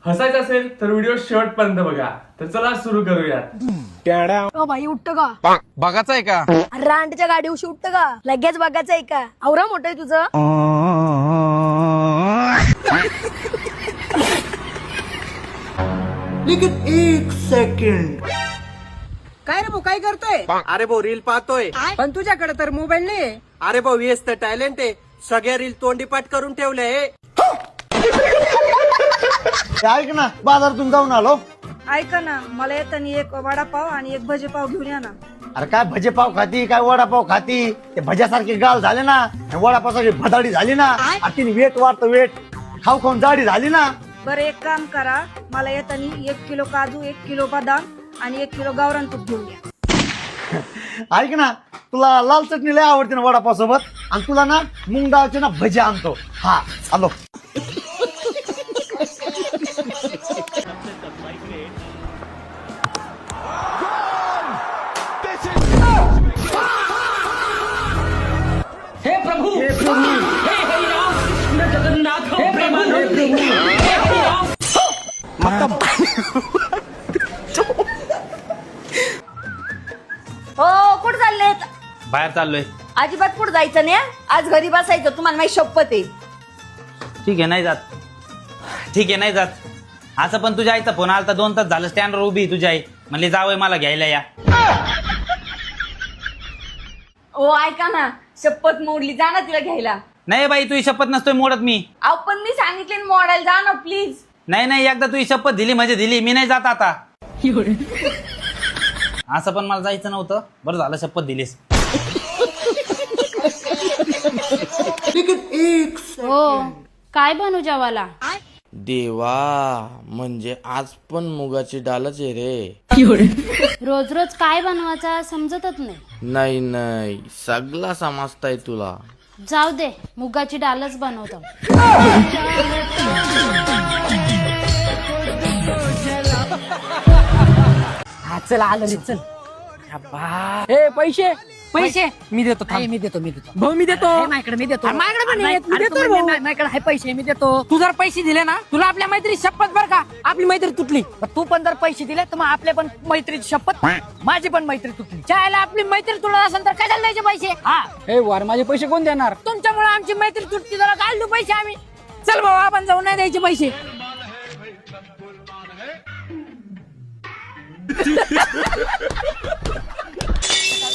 हसायचं असेल तर व्हिडिओ शेवटपर्यंत बघा. तर चला सुरू करूयात. ओ भाई उठत का? बघायचं आहे का? रांडच्या गाडी उशी उठत का? लगेच बघायचं आहे का? आवरा मोठं आहे तुझं. लेकिन एक सेकंड. काय रे भाऊ काय करतोय? अरे भाऊ रील पाहतोय. पण तुझ्याकडे तर मोबाईल नाही. अरे भाऊ हेच तर टॅलेंट आहे. सगळ्या रील तोंडीपाठ करून ठेवले. ऐक ना बाजारातून जाऊन आलो. ऐका ना मला येताना एक वडापाव आणि एक भजे पाव घेऊन या ना. अरे काय भजे पाव खाती काय वडापाव खाती. ते भज्यासारखे गाल झाले ना. वडापावसारखी भदाडी झाली ना. आखीन वेट वाढतं वेट. खाऊ खाऊन जाडी झाली ना. बरं एक काम करा मला येताना 1 किलो काजू 1 किलो बदाम आणि 1 किलो गावरान तूप घेऊन या. ऐक ना तुला लाल चटणी लय आवडते ना वडापाव सोबत. आणि तुला ना मूग डाळचे ना भजे आणतो. हा आलो. हो कुठं चालले? बाहेर चाललोय. अजिबात कुठं जायचं नाही. आज घरी बसायचं. तुम्हाला माझी शपथ आहे. ठीक आहे नाही जात. ठीक आहे नाही जात. असं पण तुझ्या आईचा फोन आला 2 तास झालं स्टँडवर उभी तुझी आई म्हणले जावय मला घ्यायला या. ओ ऐका ना शपथ मोडली. जा ना तिला घ्यायला. नाही बाई तुझी शपथ नसतोय मोडत मी. अहो पण मी सांगितले मोडायला. जा ना प्लीज. नाही एकदा तुझी शपथ दिली म्हणजे दिली. मी नाही जात आता. असं पण मला जायचं नव्हतं. बरं झालं शपथ दिलीस. हो काय बनू जेवायला? देवा म्हणजे आज पण मुगाची डालच आहे रे. रोज रोज काय बनवायचा समजतच नाही. नाही सगळा समजताय तुला. जाऊ दे मुगाची डालच बनवतो. चल आलं रे चल. ए पैसे पैसे मी देतो मी देतो भाऊ मी देतो माझ्याकडे मी देतो. माझ्याकडे पण आहेत, मी देतो रे भाऊ. माझ्याकडे आहे पैसे मी देतो. तू जर पैसे दिले ना तुला आपल्या मैत्री शपथ बर का आपली मैत्री तुटली. तू पण जर पैसे दिले तर मग आपले पण मैत्रीची शपथ माझी पण मैत्री तुटली. चायला आपली मैत्री तुटत असेल तर कशाला द्यायचे पैसे. हा हे वार माझे पैसे कोण देणार? तुमच्यामुळे आमची मैत्री तुटती. जरा घाल देऊ पैसे आम्ही. चल भाऊ आपण जाऊन नाही द्यायचे पैसे.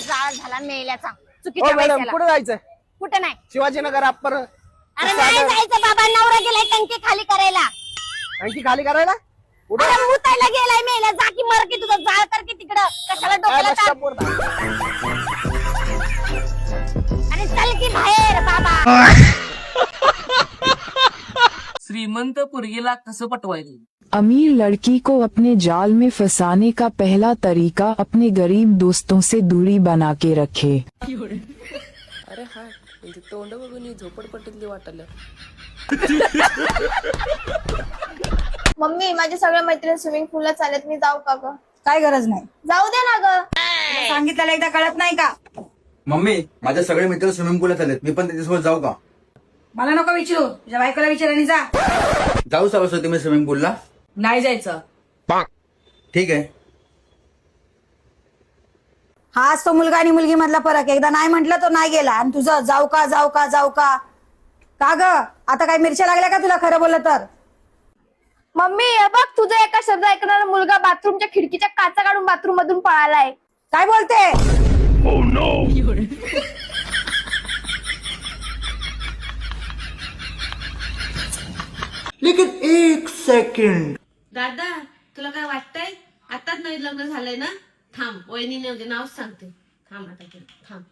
जाळ झाला मेल्याचा हो चुकीच्या मॅडम पैशाला. कुठे जायचं? कुठे नाही. शिवाजीनगर अप्पर अरे नाही जायचं बाबा. नवरा गेलाय टंकी खाली करायला. आणखी खाली करायला अरे मुतायला गेलाय मेल्या. जा की मर की तुझं जाळ कर की तिकडं. कशाला डोक्याला ताप. आणि चल की बाहेर बाबा. श्रीमंत पोरगीला कसं पटवायचं? अमीर लड़की को अपने जाल में फंसाने का पहला तरीका अपने गरीब दोस्तों से दूरी बना के रखे. अरे हा तोंड बघून झोपडपट्टीतली वाटलं. मम्मी माझ्या सगळ्या मैत्रिणी स्विमिंग पूलला चालत. मी जाऊ का ग? काय गरज नाही. जाऊ दे ना ग. सांगितलेलं एकदा कळत नाही का? मम्मी माझे सगळे मित्र स्विमिंग पूलला चाललेत. मी पण त्याच्यासोबत जाऊ का? मला नको विचारू. तुझ्या बायकोला विचार आणि जा. जाऊ सरस्वती मी स्विमिंग पूलला. नाही जायचं. ठीक आहे. हाच तो मुलगा आणि मुलगी मधला फरक. एकदा नाही म्हटलं तो नाही गेला. आणि तुझं जाऊ का जाऊ का जाऊ का का ग? आता काय मिरच्या लागल्या का तुला खरं बोललं तर? मम्मी हे बघ तुझा एका शब्द ऐकणारा मुलगा बाथरूमच्या खिडकीच्या काचा काढून बाथरूम मधून पळालाय. काय बोलते? लेकिन एक सेकंड. दादा तुला काय वाटतंय? आताच नवीन लग्न झालंय ना. थांब वहिनीने म्हणजे नाव सांगते. थांब आता थांब.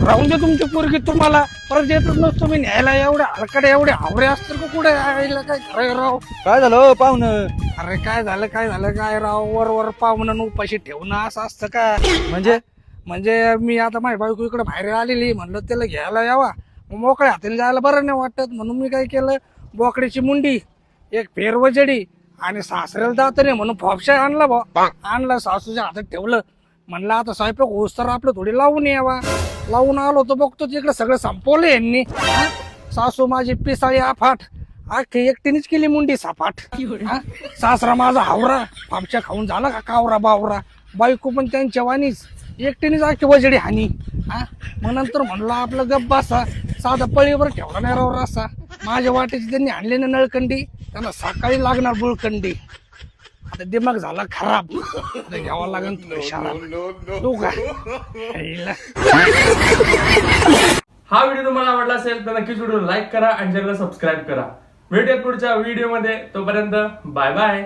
राहून दे तुमची पोरगी. तुम्हाला परत येतच नसतो मी न्यायला. एवढे हलकडे एवढे हावरे असतात का कुठे यायला? काय खरं राव. काय झालं पाहुणं? अरे काय झालं काय राव. वर पाहुणं उपाशी ठेवणं असं असतं का? म्हणजे मी आता माझ्या बायको इकडे बाहेर आलेली. म्हणलं त्याला घ्यायला यावा. मोकळ्या हाताने जायला बरं नाही वाटत. म्हणून मी काय केलं बोकड्याची मुंडी एक फेरवजडी आणि सासऱ्याला जातं म्हणून फॉपशा आणला भाऊ. आणला सासूच्या हातात ठेवलं. म्हणलं आता स्वयंपाक होस तर आपलं थोडी लावून यावा. लावून आलो तो बघतो तिकडे सगळं संपवलं यांनी. सासू माझी पिसाळी आफाट, अख्खी एकटीनेच केली मुंडी सापाट. हा? सासरा माझा हावरा, फापच्या खाऊन झाला का कावरा बावरा. बायको पण त्यांच्या वाणीच, एकटीनेच अख्खी वजडी हानी. हा? मग नंतर म्हणला आपलं गप बसा, साधा पळीवर ठेवला नाही राव रसा. माझ्या वाटेची त्यांनी आणले ना नळकंडी, त्यांना सकाळी लागणार बुळकंडी. आता दिमाग झाला खराब, आता घ्यावा लागेल तुला शराब. तू का हा व्हिडिओ तुम्हाला आवडला असेल तर नक्कीच व्हिडिओ लाईक करा आणि चॅनलला सबस्क्राईब करा. भेटूयात पुढच्या व्हिडिओमध्ये. तोपर्यंत बाय बाय.